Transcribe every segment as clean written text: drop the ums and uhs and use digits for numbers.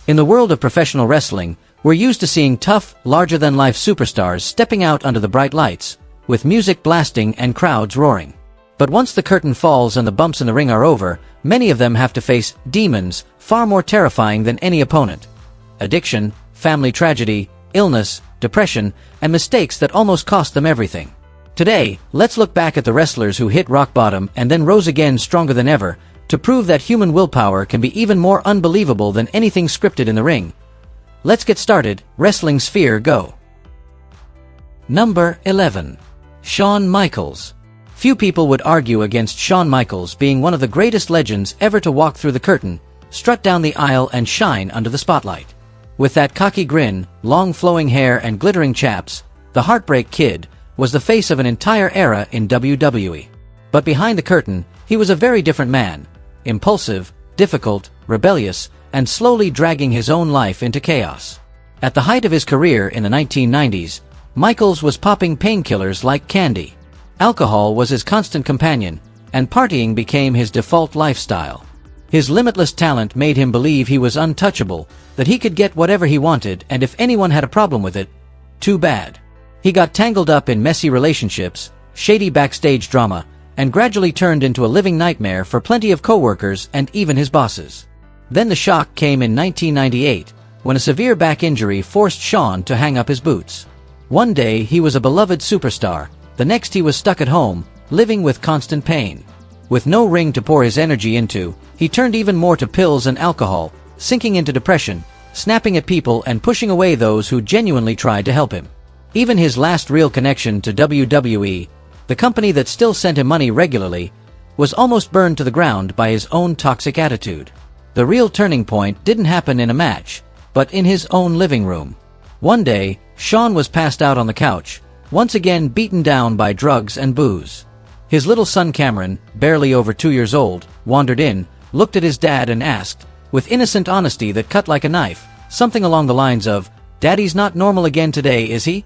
In the world of professional wrestling, we're used to seeing tough, larger-than-life superstars stepping out under the bright lights, with music blasting and crowds roaring. But once the curtain falls and the bumps in the ring are over, many of them have to face demons far more terrifying than any opponent. Addiction, family tragedy, illness, depression, and mistakes that almost cost them everything. Today, let's look back at the wrestlers who hit rock bottom and then rose again stronger than ever, to prove that human willpower can be even more unbelievable than anything scripted in the ring. Let's get started. Wrestling Sphere, go! Number 11. Shawn Michaels. Few people would argue against Shawn Michaels being one of the greatest legends ever to walk through the curtain, strut down the aisle and shine under the spotlight. With that cocky grin, long flowing hair and glittering chaps, the Heartbreak Kid was the face of an entire era in WWE. But behind the curtain, he was a very different man, impulsive, difficult, rebellious, and slowly dragging his own life into chaos. At the height of his career in the 1990s, Michaels was popping painkillers like candy. Alcohol was his constant companion, and partying became his default lifestyle. His limitless talent made him believe he was untouchable, that he could get whatever he wanted, and if anyone had a problem with it, too bad. He got tangled up in messy relationships, shady backstage drama, and gradually turned into a living nightmare for plenty of coworkers and even his bosses. Then the shock came in 1998, when a severe back injury forced Shawn to hang up his boots. One day he was a beloved superstar, the next he was stuck at home, living with constant pain. With no ring to pour his energy into, he turned even more to pills and alcohol, sinking into depression, snapping at people and pushing away those who genuinely tried to help him. Even his last real connection to WWE, the company that still sent him money regularly, was almost burned to the ground by his own toxic attitude. The real turning point didn't happen in a match, but in his own living room. One day, Shawn was passed out on the couch, once again beaten down by drugs and booze. His little son Cameron, barely over 2 years old, wandered in, looked at his dad and asked, with innocent honesty that cut like a knife, something along the lines of, "Daddy's not normal again today, is he?"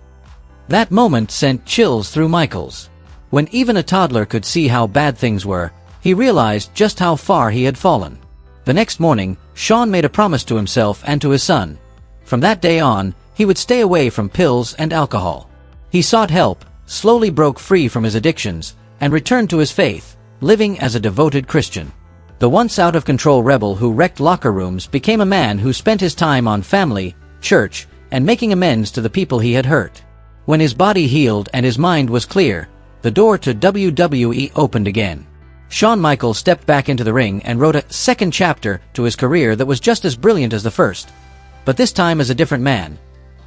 That moment sent chills through Michaels. When even a toddler could see how bad things were, he realized just how far he had fallen. The next morning, Shawn made a promise to himself and to his son. From that day on, he would stay away from pills and alcohol. He sought help, slowly broke free from his addictions, and returned to his faith, living as a devoted Christian. The once out-of-control rebel who wrecked locker rooms became a man who spent his time on family, church, and making amends to the people he had hurt. When his body healed and his mind was clear, the door to WWE opened again. Shawn Michaels stepped back into the ring and wrote a second chapter to his career that was just as brilliant as the first. But this time as a different man.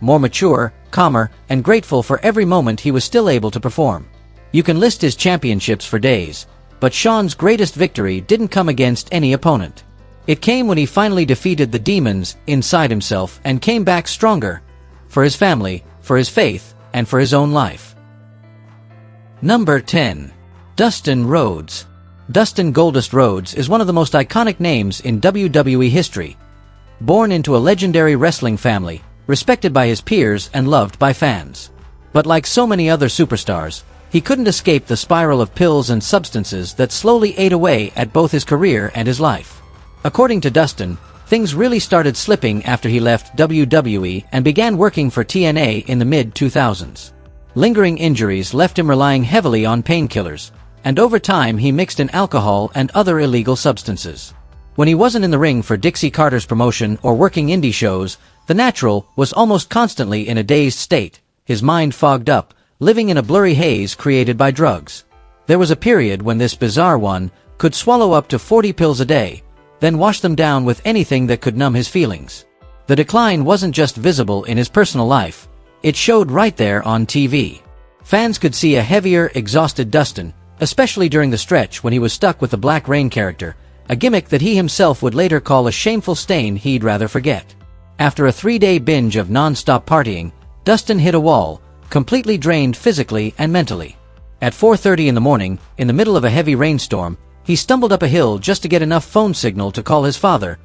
More mature, calmer, and grateful for every moment he was still able to perform. You can list his championships for days, but Shawn's greatest victory didn't come against any opponent. It came when he finally defeated the demons inside himself and came back stronger. For his family, for his faith, and for his own life. Number 10. Dustin Rhodes. Dustin "Goldust" Rhodes is one of the most iconic names in WWE history. Born into a legendary wrestling family, respected by his peers and loved by fans. But like so many other superstars, he couldn't escape the spiral of pills and substances that slowly ate away at both his career and his life. According to Dustin, things really started slipping after he left WWE and began working for TNA in the mid-2000s. Lingering injuries left him relying heavily on painkillers, and over time he mixed in alcohol and other illegal substances. When he wasn't in the ring for Dixie Carter's promotion or working indie shows, the Natural was almost constantly in a dazed state, his mind fogged up, living in a blurry haze created by drugs. There was a period when this bizarre one could swallow up to 40 pills a day, then wash them down with anything that could numb his feelings. The decline wasn't just visible in his personal life, it showed right there on TV. Fans could see a heavier, exhausted Dustin, especially during the stretch when he was stuck with the Black Rain character, a gimmick that he himself would later call a shameful stain he'd rather forget. After a 3-day binge of non-stop partying, Dustin hit a wall, completely drained physically and mentally. At 4:30 in the morning, in the middle of a heavy rainstorm, he stumbled up a hill just to get enough phone signal to call his father,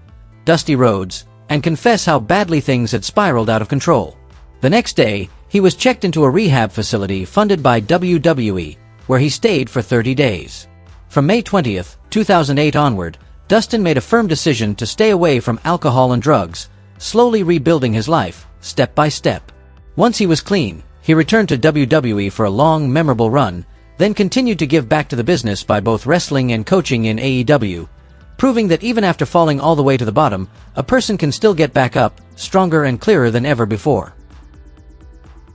Dusty Rhodes, and confess how badly things had spiraled out of control. The next day, he was checked into a rehab facility funded by WWE, where he stayed for 30 days. From May 20th, 2008 onward, Dustin made a firm decision to stay away from alcohol and drugs, slowly rebuilding his life, step by step. Once he was clean, he returned to WWE for a long, memorable run, then continued to give back to the business by both wrestling and coaching in AEW, proving that even after falling all the way to the bottom, a person can still get back up, stronger and clearer than ever before.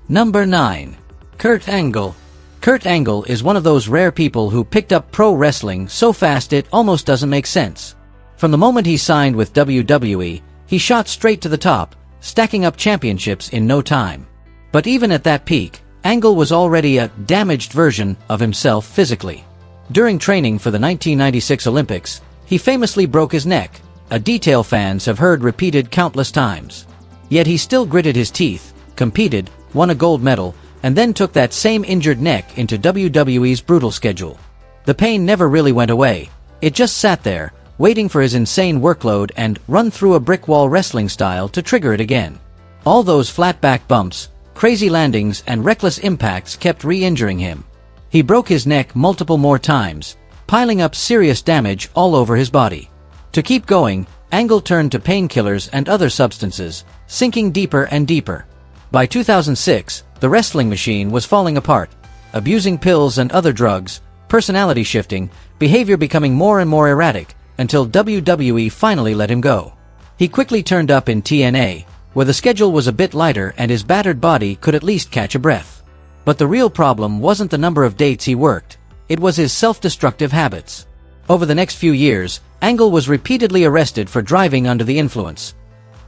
Number 9. Kurt Angle. Kurt Angle is one of those rare people who picked up pro wrestling so fast it almost doesn't make sense. From the moment he signed with WWE, he shot straight to the top, stacking up championships in no time. But even at that peak, Angle was already a damaged version of himself physically. During training for the 1996 Olympics, he famously broke his neck, a detail fans have heard repeated countless times. Yet he still gritted his teeth, competed, won a gold medal, and then took that same injured neck into WWE's brutal schedule. The pain never really went away, it just sat there, waiting for his insane workload and run-through-a-brick-wall wrestling style to trigger it again. All those flat-back bumps, crazy landings and reckless impacts kept re-injuring him. He broke his neck multiple more times, piling up serious damage all over his body. To keep going, Angle turned to painkillers and other substances, sinking deeper and deeper. By 2006, the wrestling machine was falling apart, abusing pills and other drugs, personality shifting, behavior becoming more and more erratic, until WWE finally let him go. He quickly turned up in TNA, where the schedule was a bit lighter and his battered body could at least catch a breath. But the real problem wasn't the number of dates he worked, it was his self-destructive habits. Over the next few years, Angle was repeatedly arrested for driving under the influence.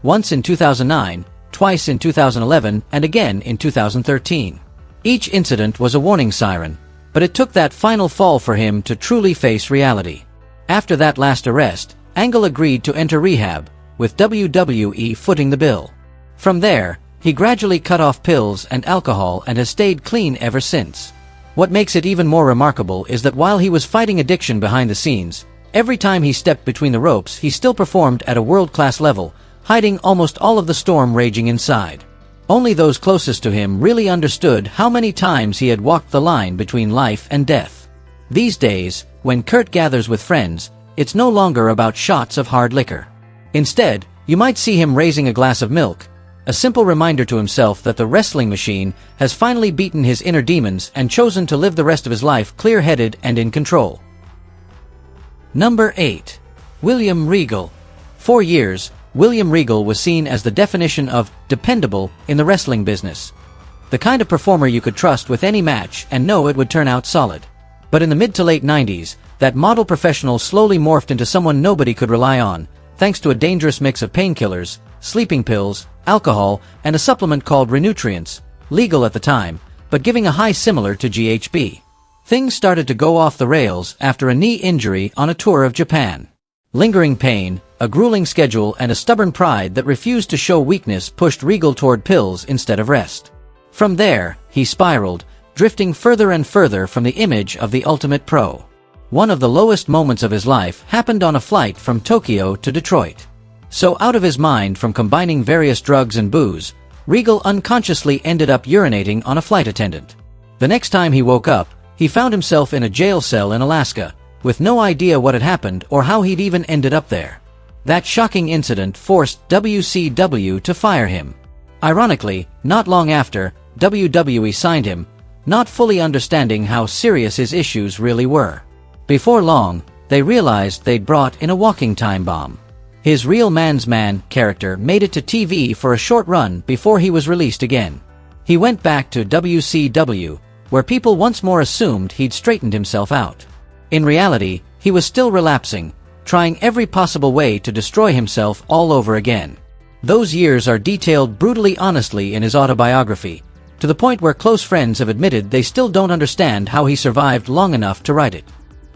Once in 2009, twice in 2011, and again in 2013. Each incident was a warning siren, but it took that final fall for him to truly face reality. After that last arrest, Angle agreed to enter rehab, with WWE footing the bill. From there, he gradually cut off pills and alcohol and has stayed clean ever since. What makes it even more remarkable is that while he was fighting addiction behind the scenes, every time he stepped between the ropes he still performed at a world-class level, hiding almost all of the storm raging inside. Only those closest to him really understood how many times he had walked the line between life and death. These days, when Kurt gathers with friends, it's no longer about shots of hard liquor. Instead, you might see him raising a glass of milk, a simple reminder to himself that the wrestling machine has finally beaten his inner demons and chosen to live the rest of his life clear-headed and in control. Number 8. William Regal. For years, William Regal was seen as the definition of dependable in the wrestling business. The kind of performer you could trust with any match and know it would turn out solid. But in the mid to late 90s, that model professional slowly morphed into someone nobody could rely on, thanks to a dangerous mix of painkillers, sleeping pills, alcohol, and a supplement called Renutrients, legal at the time, but giving a high similar to GHB. Things started to go off the rails after a knee injury on a tour of Japan. Lingering pain, a grueling schedule, and a stubborn pride that refused to show weakness pushed Regal toward pills instead of rest. From there, he spiraled, drifting further and further from the image of the ultimate pro. One of the lowest moments of his life happened on a flight from Tokyo to Detroit. So out of his mind from combining various drugs and booze, Regal unconsciously ended up urinating on a flight attendant. The next time he woke up, he found himself in a jail cell in Alaska, with no idea what had happened or how he'd even ended up there. That shocking incident forced WCW to fire him. Ironically, not long after, WWE signed him, not fully understanding how serious his issues really were. Before long, they realized they'd brought in a walking time bomb. His real man's man character made it to TV for a short run before he was released again. He went back to WCW, where people once more assumed he'd straightened himself out. In reality, he was still relapsing, trying every possible way to destroy himself all over again. Those years are detailed brutally honestly in his autobiography, to the point where close friends have admitted they still don't understand how he survived long enough to write it.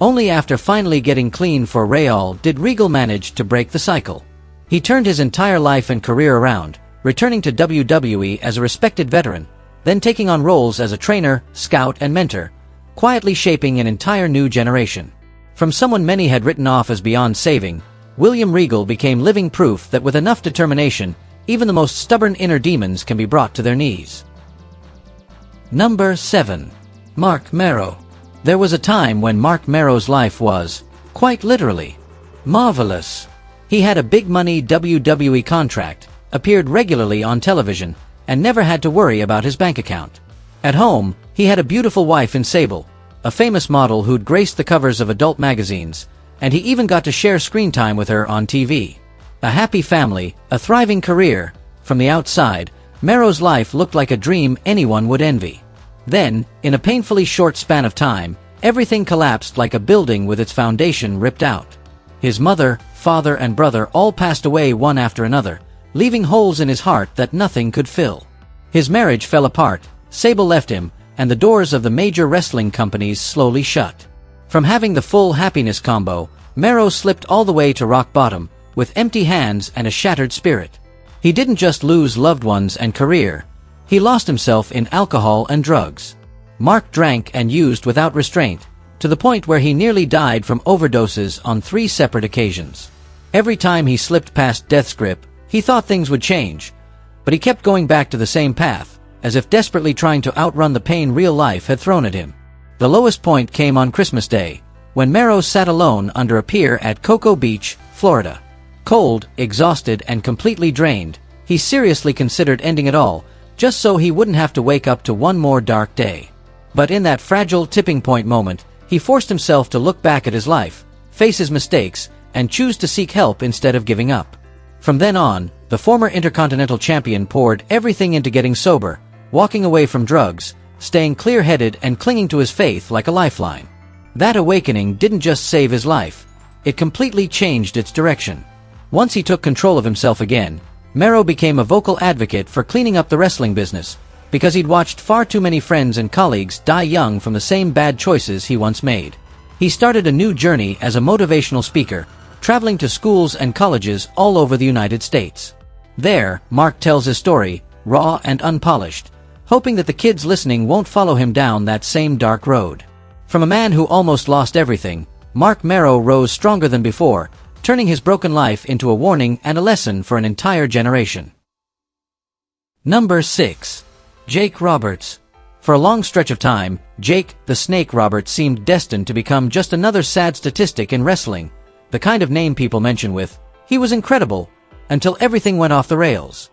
Only after finally getting clean for Real did Regal manage to break the cycle. He turned his entire life and career around, returning to WWE as a respected veteran, then taking on roles as a trainer, scout, and mentor, quietly shaping an entire new generation. From someone many had written off as beyond saving, William Regal became living proof that with enough determination, even the most stubborn inner demons can be brought to their knees. Number 7. Marc Mero. There was a time when Marc Mero's life was, quite literally, marvelous. He had a big-money WWE contract, appeared regularly on television, and never had to worry about his bank account. At home, he had a beautiful wife in Sable, a famous model who'd graced the covers of adult magazines, and he even got to share screen time with her on TV. A happy family, a thriving career. From the outside, Mero's life looked like a dream anyone would envy. Then, in a painfully short span of time, everything collapsed like a building with its foundation ripped out. His mother, father, and brother all passed away one after another, leaving holes in his heart that nothing could fill. His marriage fell apart, Sable left him, and the doors of the major wrestling companies slowly shut. From having the full happiness combo, Mero slipped all the way to rock bottom, with empty hands and a shattered spirit. He didn't just lose loved ones and career, he lost himself in alcohol and drugs. Mark drank and used without restraint, to the point where he nearly died from overdoses on 3 separate occasions. Every time he slipped past death's grip, he thought things would change, but he kept going back to the same path, as if desperately trying to outrun the pain real life had thrown at him. The lowest point came on Christmas Day, when Mero sat alone under a pier at Cocoa Beach, Florida. Cold, exhausted, and completely drained, he seriously considered ending it all, just so he wouldn't have to wake up to one more dark day. But in that fragile tipping point moment, he forced himself to look back at his life, face his mistakes, and choose to seek help instead of giving up. From then on, the former Intercontinental Champion poured everything into getting sober, walking away from drugs, staying clear-headed and clinging to his faith like a lifeline. That awakening didn't just save his life, it completely changed its direction. Once he took control of himself again, Mero became a vocal advocate for cleaning up the wrestling business, because he'd watched far too many friends and colleagues die young from the same bad choices he once made. He started a new journey as a motivational speaker, traveling to schools and colleges all over the United States. There, Mark tells his story, raw and unpolished, hoping that the kids listening won't follow him down that same dark road. From a man who almost lost everything, Mark Mero rose stronger than before, turning his broken life into a warning and a lesson for an entire generation. Number 6. Jake Roberts. For a long stretch of time, Jake the Snake Roberts seemed destined to become just another sad statistic in wrestling, the kind of name people mention with, "He was incredible," until everything went off the rails.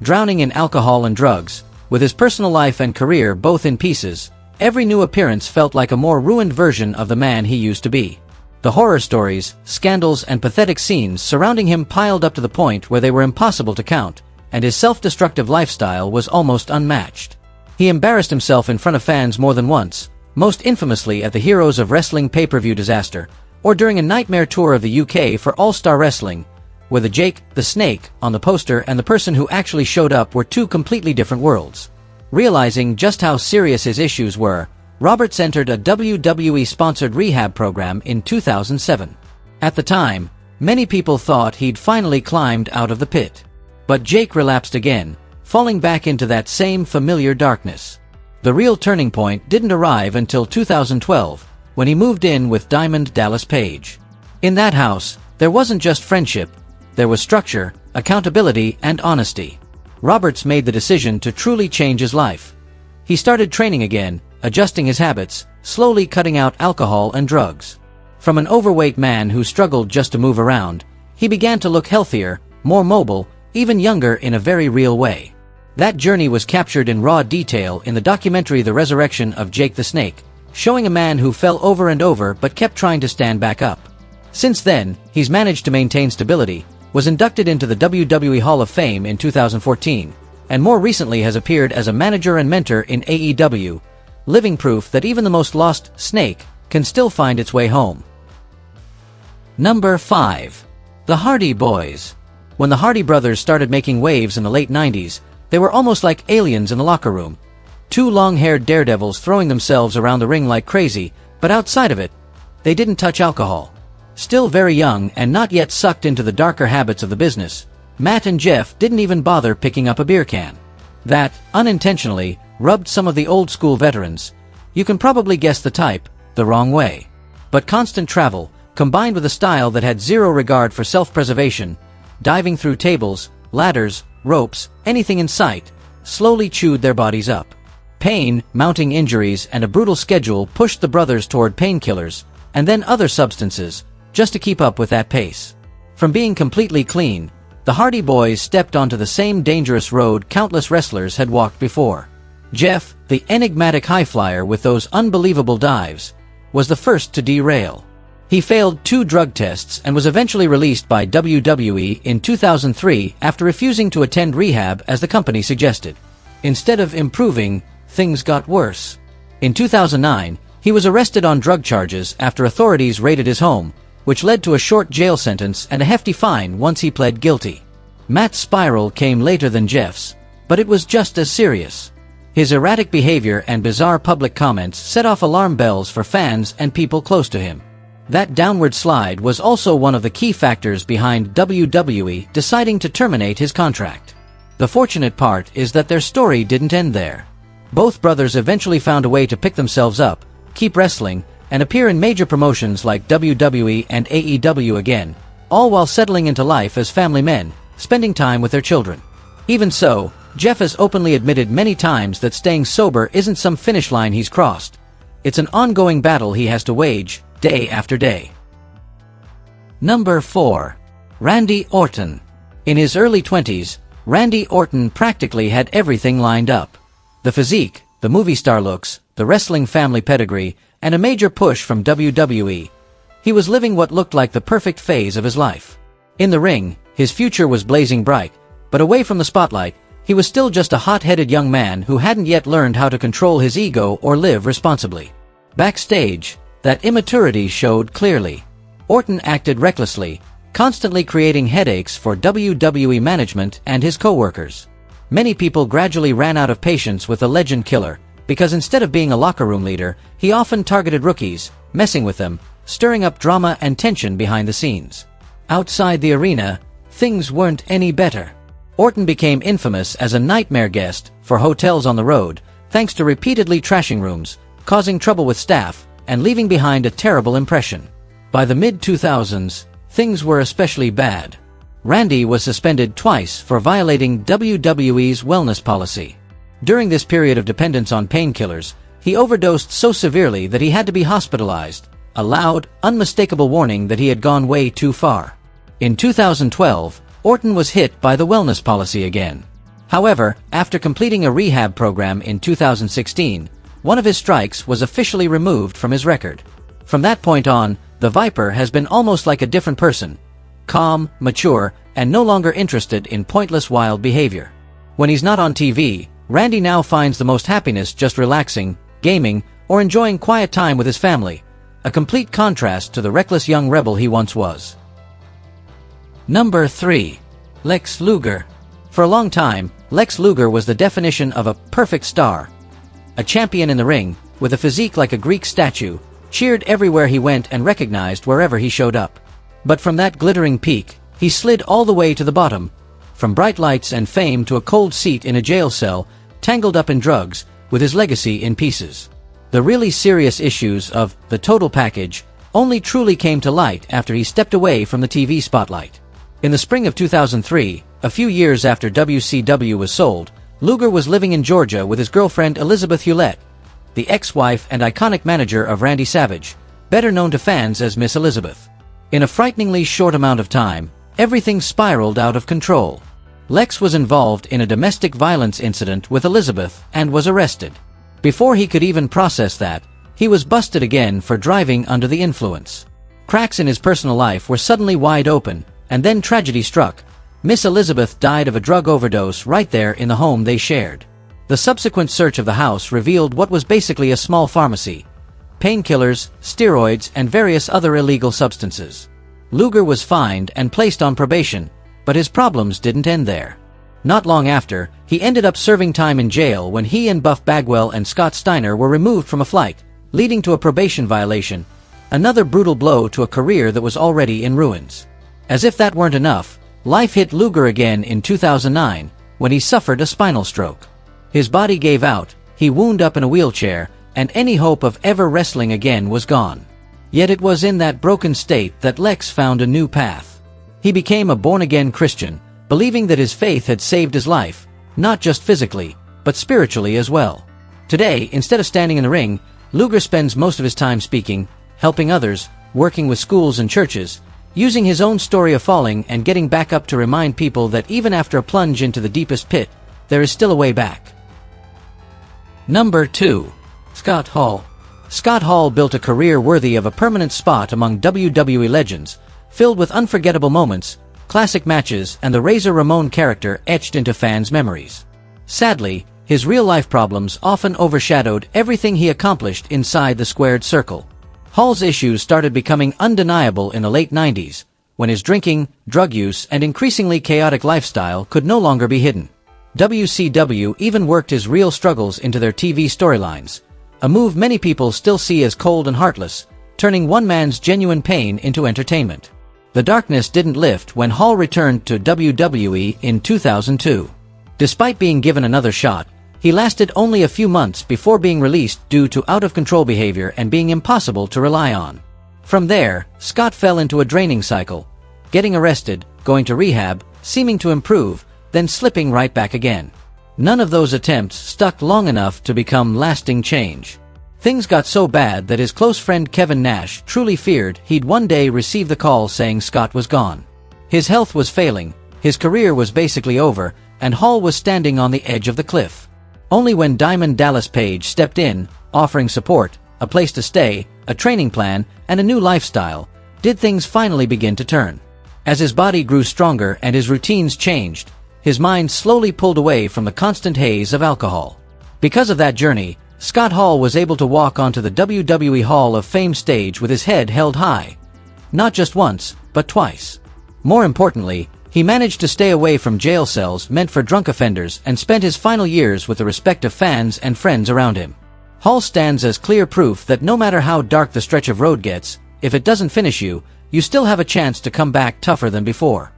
Drowning in alcohol and drugs, with his personal life and career both in pieces, every new appearance felt like a more ruined version of the man he used to be. The horror stories, scandals, and pathetic scenes surrounding him piled up to the point where they were impossible to count, and his self-destructive lifestyle was almost unmatched. He embarrassed himself in front of fans more than once, most infamously at the Heroes of Wrestling pay-per-view disaster, or during a nightmare tour of the UK for All-Star Wrestling, where the Jake the Snake on the poster and the person who actually showed up were two completely different worlds. Realizing just how serious his issues were, Roberts entered a WWE-sponsored rehab program in 2007. At the time, many people thought he'd finally climbed out of the pit. But Jake relapsed again, falling back into that same familiar darkness. The real turning point didn't arrive until 2012, when he moved in with Diamond Dallas Page. In that house, there wasn't just friendship, there was structure, accountability, and honesty. Roberts made the decision to truly change his life. He started training again, adjusting his habits, slowly cutting out alcohol and drugs. From an overweight man who struggled just to move around, he began to look healthier, more mobile, even younger in a very real way. That journey was captured in raw detail in the documentary The Resurrection of Jake the Snake, showing a man who fell over and over but kept trying to stand back up. Since then, he's managed to maintain stability, was inducted into the WWE Hall of Fame in 2014, and more recently has appeared as a manager and mentor in AEW, living proof that even the most lost snake can still find its way home. Number 5. The Hardy Boys. When the Hardy brothers started making waves in the late 90s, they were almost like aliens in the locker room. Two long-haired daredevils throwing themselves around the ring like crazy, but outside of it, they didn't touch alcohol. Still very young and not yet sucked into the darker habits of the business, Matt and Jeff didn't even bother picking up a beer can. That, unintentionally, rubbed some of the old-school veterans, you can probably guess the type, the wrong way. But constant travel, combined with a style that had zero regard for self-preservation, diving through tables, ladders, ropes, anything in sight, slowly chewed their bodies up. Pain, mounting injuries, and a brutal schedule pushed the brothers toward painkillers, and then other substances, just to keep up with that pace. From being completely clean, The Hardy Boys stepped onto the same dangerous road countless wrestlers had walked before. Jeff, the enigmatic high-flyer with those unbelievable dives, was the first to derail. He failed 2 drug tests and was eventually released by WWE in 2003 after refusing to attend rehab as the company suggested. Instead of improving, things got worse. In 2009, he was arrested on drug charges after authorities raided his home, which led to a short jail sentence and a hefty fine once he pled guilty. Matt's spiral came later than Jeff's, but it was just as serious. His erratic behavior and bizarre public comments set off alarm bells for fans and people close to him. That downward slide was also one of the key factors behind WWE deciding to terminate his contract. The fortunate part is that their story didn't end there. Both brothers eventually found a way to pick themselves up, keep wrestling, and appear in major promotions like WWE and AEW again, all while settling into life as family men, spending time with their children. Even so, Jeff has openly admitted many times that staying sober isn't some finish line he's crossed. It's an ongoing battle he has to wage, day after day. Number 4. Randy Orton. In his early 20s, Randy Orton practically had everything lined up. The physique, the movie star looks, the wrestling family pedigree, and a major push from WWE. He was living what looked like the perfect phase of his life. In the ring, his future was blazing bright, but away from the spotlight, he was still just a hot-headed young man who hadn't yet learned how to control his ego or live responsibly. Backstage, that immaturity showed clearly. Orton acted recklessly, constantly creating headaches for WWE management and his co-workers. Many people gradually ran out of patience with the legend killer, because instead of being a locker room leader, he often targeted rookies, messing with them, stirring up drama and tension behind the scenes. Outside the arena, things weren't any better. Orton became infamous as a nightmare guest for hotels on the road, thanks to repeatedly trashing rooms, causing trouble with staff, and leaving behind a terrible impression. By the mid-2000s, things were especially bad. Randy was suspended twice for violating WWE's wellness policy. During this period of dependence on painkillers, he overdosed so severely that he had to be hospitalized, a loud, unmistakable warning that he had gone way too far. In 2012, Orton was hit by the wellness policy again. However, after completing a rehab program in 2016, one of his strikes was officially removed from his record. From that point on, the Viper has been almost like a different person, calm, mature, and no longer interested in pointless wild behavior. When he's not on TV, Randy now finds the most happiness just relaxing, gaming, or enjoying quiet time with his family, a complete contrast to the reckless young rebel he once was. Number 3. Lex Luger. For a long time, Lex Luger was the definition of a perfect star. A champion in the ring, with a physique like a Greek statue, cheered everywhere he went and recognized wherever he showed up. But from that glittering peak, he slid all the way to the bottom, from bright lights and fame to a cold seat in a jail cell, tangled up in drugs, with his legacy in pieces. The really serious issues of the total package only truly came to light after he stepped away from the TV spotlight. In the spring of 2003, a few years after WCW was sold, Luger was living in Georgia with his girlfriend Elizabeth Hewlett, the ex-wife and iconic manager of Randy Savage, better known to fans as Miss Elizabeth. In a frighteningly short amount of time, everything spiraled out of control. Lex was involved in a domestic violence incident with Elizabeth and was arrested. Before he could even process that, he was busted again for driving under the influence. Cracks in his personal life were suddenly wide open, and then tragedy struck. Miss Elizabeth died of a drug overdose right there in the home they shared. The subsequent search of the house revealed what was basically a small pharmacy: painkillers, steroids, and various other illegal substances. Luger was fined and placed on probation, but his problems didn't end there. Not long after, he ended up serving time in jail when he and Buff Bagwell and Scott Steiner were removed from a flight, leading to a probation violation, another brutal blow to a career that was already in ruins. As if that weren't enough, life hit Luger again in 2009, when he suffered a spinal stroke. His body gave out, he wound up in a wheelchair, and any hope of ever wrestling again was gone. Yet it was in that broken state that Lex found a new path. He became a born-again Christian, believing that his faith had saved his life, not just physically, but spiritually as well. Today, instead of standing in the ring, Luger spends most of his time speaking, helping others, working with schools and churches. using his own story of falling and getting back up to remind people that even after a plunge into the deepest pit, there is still a way back. Number 2. Scott Hall. Scott Hall built a career worthy of a permanent spot among WWE legends, filled with unforgettable moments, classic matches, and the Razor Ramon character etched into fans' memories. Sadly, his real-life problems often overshadowed everything he accomplished inside the squared circle. Hall's issues started becoming undeniable in the late 90s, when his drinking, drug use, and increasingly chaotic lifestyle could no longer be hidden. WCW even worked his real struggles into their TV storylines, a move many people still see as cold and heartless, turning one man's genuine pain into entertainment. The darkness didn't lift when Hall returned to WWE in 2002. Despite being given another shot, he lasted only a few months before being released due to out-of-control behavior and being impossible to rely on. From there, Scott fell into a draining cycle, getting arrested, going to rehab, seeming to improve, then slipping right back again. None of those attempts stuck long enough to become lasting change. Things got so bad that his close friend Kevin Nash truly feared he'd one day receive the call saying Scott was gone. His health was failing, his career was basically over, and Hall was standing on the edge of the cliff. Only when Diamond Dallas Page stepped in, offering support, a place to stay, a training plan, and a new lifestyle, did things finally begin to turn. As his body grew stronger and his routines changed, his mind slowly pulled away from the constant haze of alcohol. Because of that journey, Scott Hall was able to walk onto the WWE Hall of Fame stage with his head held high. Not just once, but twice. More importantly, he managed to stay away from jail cells meant for drunk offenders and spent his final years with the respect of fans and friends around him. Hall stands as clear proof that no matter how dark the stretch of road gets, if it doesn't finish you, you still have a chance to come back tougher than before.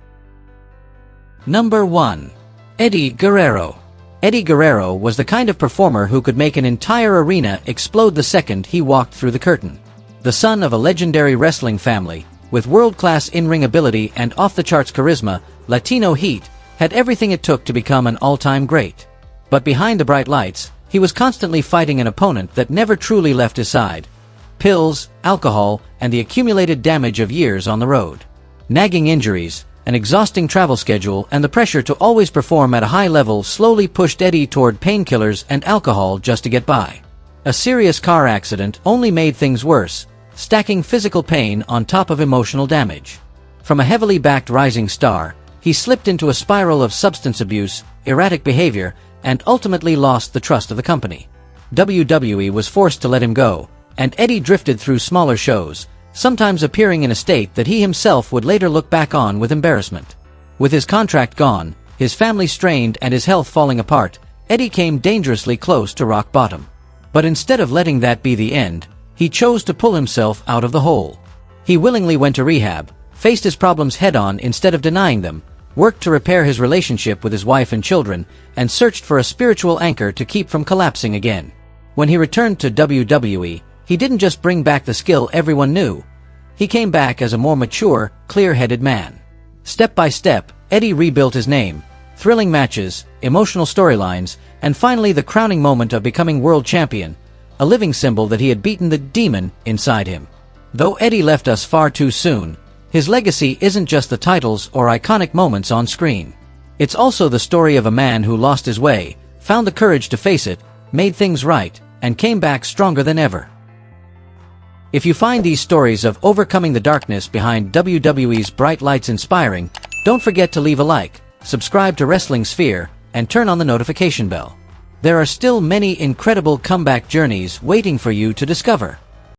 Number 1. Eddie Guerrero. Eddie Guerrero was the kind of performer who could make an entire arena explode the second he walked through the curtain. The son of a legendary wrestling family, with world-class in-ring ability and off-the-charts charisma, Latino heat, had everything it took to become an all-time great. But behind the bright lights, he was constantly fighting an opponent that never truly left his side. Pills, alcohol, and the accumulated damage of years on the road. Nagging injuries, an exhausting travel schedule, and the pressure to always perform at a high level slowly pushed Eddie toward painkillers and alcohol just to get by. A serious car accident only made things worse, stacking physical pain on top of emotional damage. From a heavily backed rising star, he slipped into a spiral of substance abuse, erratic behavior, and ultimately lost the trust of the company. WWE was forced to let him go, and Eddie drifted through smaller shows, sometimes appearing in a state that he himself would later look back on with embarrassment. With his contract gone, his family strained, and his health falling apart, Eddie came dangerously close to rock bottom. But instead of letting that be the end, he chose to pull himself out of the hole. He willingly went to rehab, faced his problems head-on instead of denying them, worked to repair his relationship with his wife and children, and searched for a spiritual anchor to keep from collapsing again. When he returned to WWE, he didn't just bring back the skill everyone knew. He came back as a more mature, clear-headed man. Step by step, Eddie rebuilt his name, thrilling matches, emotional storylines, and finally the crowning moment of becoming world champion, a living symbol that he had beaten the demon inside him. Though Eddie left us far too soon, his legacy isn't just the titles or iconic moments on screen. It's also the story of a man who lost his way, found the courage to face it, made things right, and came back stronger than ever. If you find these stories of overcoming the darkness behind WWE's bright lights inspiring, don't forget to leave a like, subscribe to Wrestling Sphere, and turn on the notification bell. There are still many incredible comeback journeys waiting for you to discover.